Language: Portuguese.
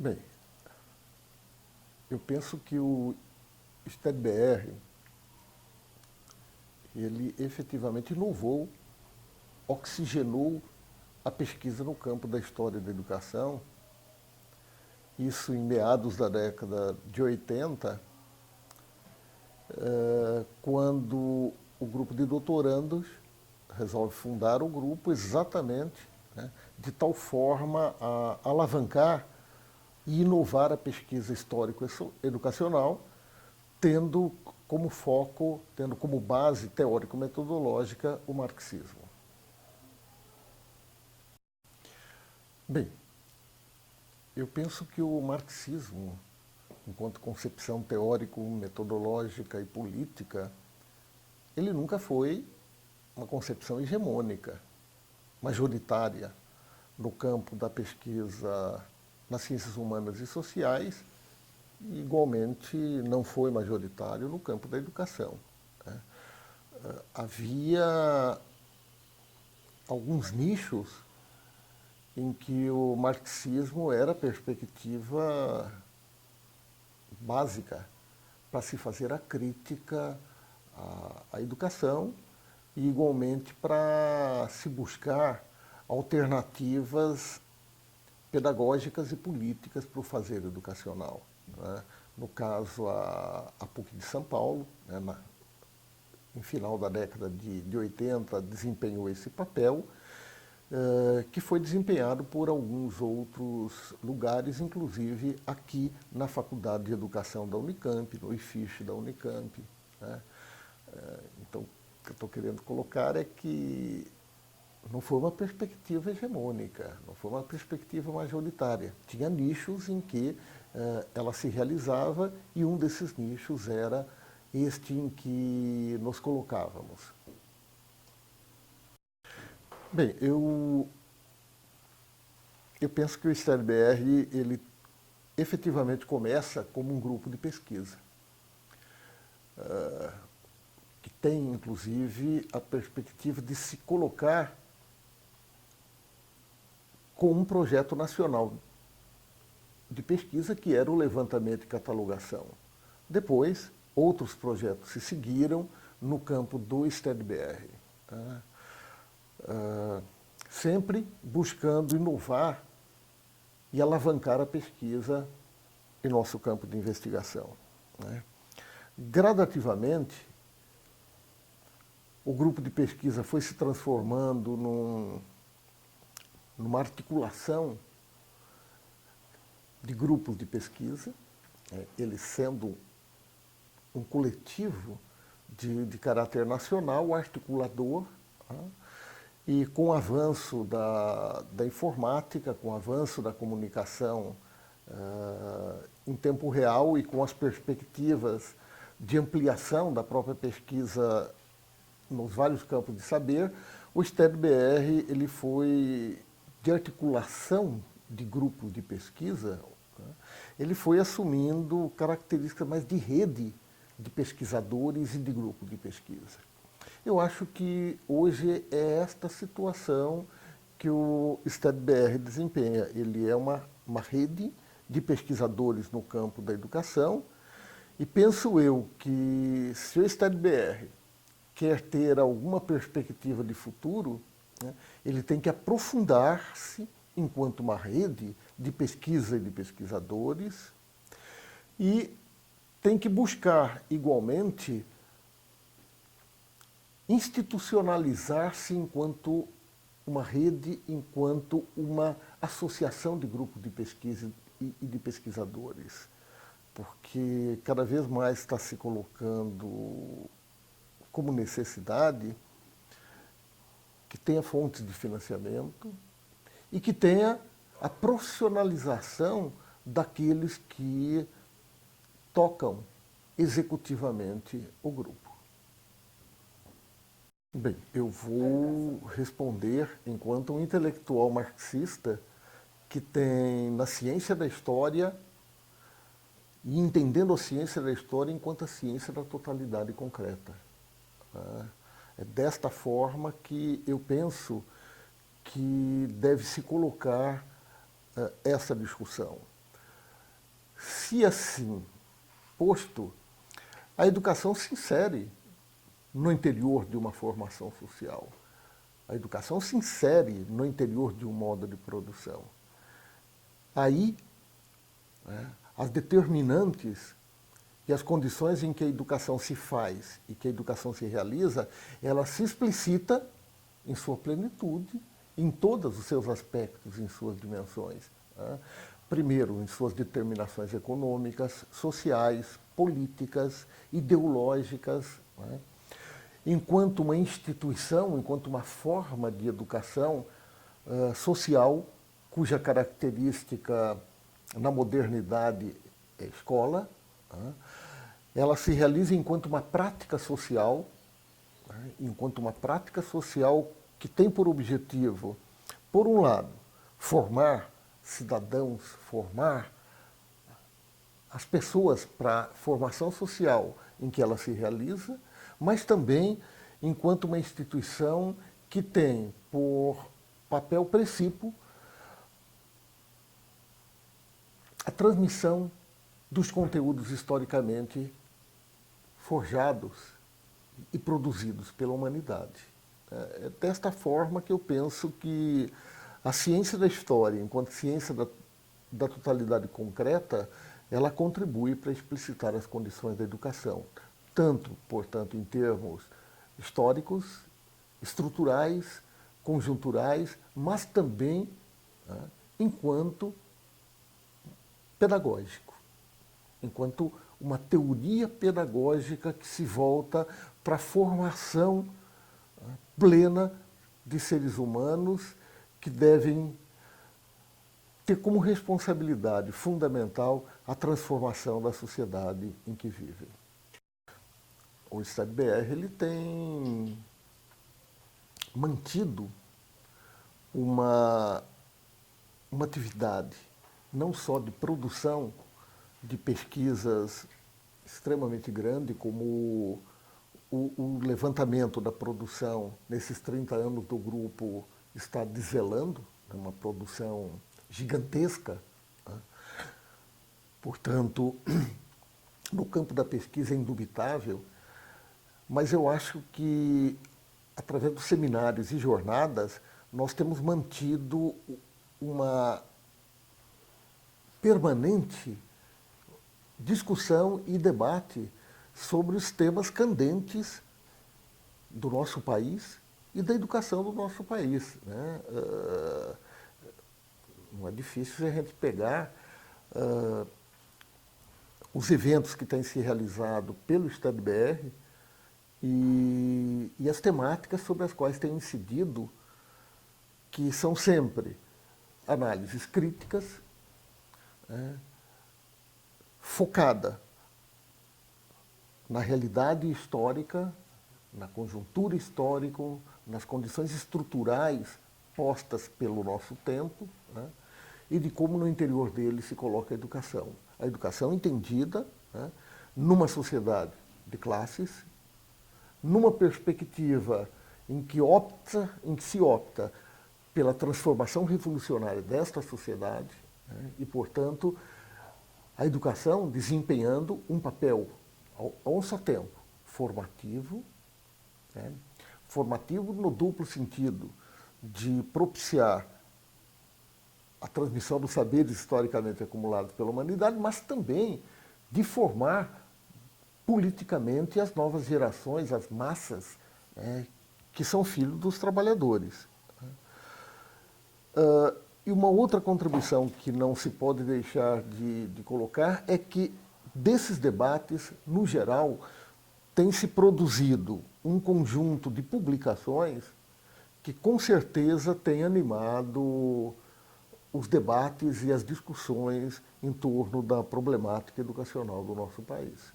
Bem, eu penso que o STED-BR, ele efetivamente inovou, oxigenou a pesquisa no campo da história da educação. Isso em meados da década de 80, quando o grupo de doutorandos resolve fundar o grupo exatamente, né, de tal forma a alavancar e inovar a pesquisa histórico-educacional, tendo como foco, tendo como base teórico-metodológica o marxismo. Bem, eu penso que o marxismo, enquanto concepção teórico-metodológica e política, ele nunca foi uma concepção hegemônica, majoritária, no campo da pesquisa nas ciências humanas e sociais, e igualmente não foi majoritário no campo da educação, né? Havia alguns nichos em que o marxismo era a perspectiva básica para se fazer a crítica à educação e, igualmente, para se buscar alternativas pedagógicas e políticas para o fazer educacional, né? No caso, a PUC de São Paulo, né, em final da década de 80, desempenhou esse papel, que foi desempenhado por alguns outros lugares, inclusive aqui na Faculdade de Educação da Unicamp, no IFISH da Unicamp, né? Então, o que eu estou querendo colocar é que não foi uma perspectiva hegemônica, não foi uma perspectiva majoritária. Tinha nichos em que ela se realizava e um desses nichos era este em que nos colocávamos. Bem, eu penso que o STED-BR, ele efetivamente começa como um grupo de pesquisa, que tem, inclusive, a perspectiva de se colocar com um projeto nacional de pesquisa, que era o levantamento e catalogação. Depois, outros projetos se seguiram no campo do STED-BR, tá? Sempre buscando inovar e alavancar a pesquisa em nosso campo de investigação, né? Gradativamente, o grupo de pesquisa foi se transformando numa articulação de grupos de pesquisa, ele sendo um coletivo de caráter nacional, articulador, tá? E com o avanço da informática, com o avanço da comunicação em tempo real e com as perspectivas de ampliação da própria pesquisa nos vários campos de saber, o STED-BR ele foi de articulação de grupos de pesquisa, né? Ele foi assumindo características mais de rede de pesquisadores e de grupos de pesquisa. Eu acho que hoje é esta situação que o STED-BR desempenha. Ele é uma rede de pesquisadores no campo da educação e penso eu que se o STED-BR quer ter alguma perspectiva de futuro, né, ele tem que aprofundar-se enquanto uma rede de pesquisa e de pesquisadores e tem que buscar, igualmente, institucionalizar-se enquanto uma rede, enquanto uma associação de grupos de pesquisa e de pesquisadores. Porque cada vez mais está se colocando como necessidade que tenha fontes de financiamento e que tenha a profissionalização daqueles que tocam executivamente o grupo. Bem, eu vou responder enquanto um intelectual marxista que tem na ciência da história e entendendo a ciência da história enquanto a ciência da totalidade concreta. É desta forma que eu penso que deve se colocar essa discussão. Se assim posto, a educação se insere no interior de uma formação social. A educação se insere no interior de um modo de produção. Aí, né, as determinantes e as condições em que a educação se faz e que a educação se realiza, ela se explicita em sua plenitude, em todos os seus aspectos, em suas dimensões. Né? Primeiro, em suas determinações econômicas, sociais, políticas, ideológicas. Né? Enquanto uma instituição, enquanto uma forma de educação social, cuja característica na modernidade é escola, ela se realiza enquanto uma prática social, enquanto uma prática social que tem por objetivo, por um lado, formar cidadãos, formar as pessoas para a formação social em que ela se realiza, mas também enquanto uma instituição que tem por papel princípio a transmissão dos conteúdos historicamente forjados e produzidos pela humanidade. É desta forma que eu penso que a ciência da história, enquanto ciência da totalidade concreta, ela contribui para explicitar as condições da educação, tanto, portanto, em termos históricos, estruturais, conjunturais, mas também enquanto pedagógico, enquanto uma teoria pedagógica que se volta para a formação plena de seres humanos que devem ter como responsabilidade fundamental a transformação da sociedade em que vivem. O STAD-BR ele tem mantido uma atividade não só de produção de pesquisas extremamente grande, como o levantamento da produção nesses 30 anos do grupo está desvelando, é uma produção gigantesca. Né? Portanto, no campo da pesquisa é indubitável, mas eu acho que, através dos seminários e jornadas, nós temos mantido uma permanente discussão e debate sobre os temas candentes do nosso país e da educação do nosso país. Né? Não é difícil a gente pegar os eventos que têm se realizado pelo STAD-BR e as temáticas sobre as quais tem incidido, que são sempre análises críticas, focada na realidade histórica, na conjuntura histórica, nas condições estruturais postas pelo nosso tempo, né, e de como no interior dele se coloca a educação. A educação entendida, né, numa sociedade de classes, numa perspectiva em que se opta pela transformação revolucionária desta sociedade, né, e, portanto, a educação desempenhando um papel, a um só tempo, formativo, né? Formativo no duplo sentido de propiciar a transmissão dos saberes historicamente acumulados pela humanidade, mas também de formar politicamente as novas gerações, as massas, né, que são filhos dos trabalhadores. E uma outra contribuição que não se pode deixar de colocar é que desses debates, no geral, tem se produzido um conjunto de publicações que com certeza tem animado os debates e as discussões em torno da problemática educacional do nosso país.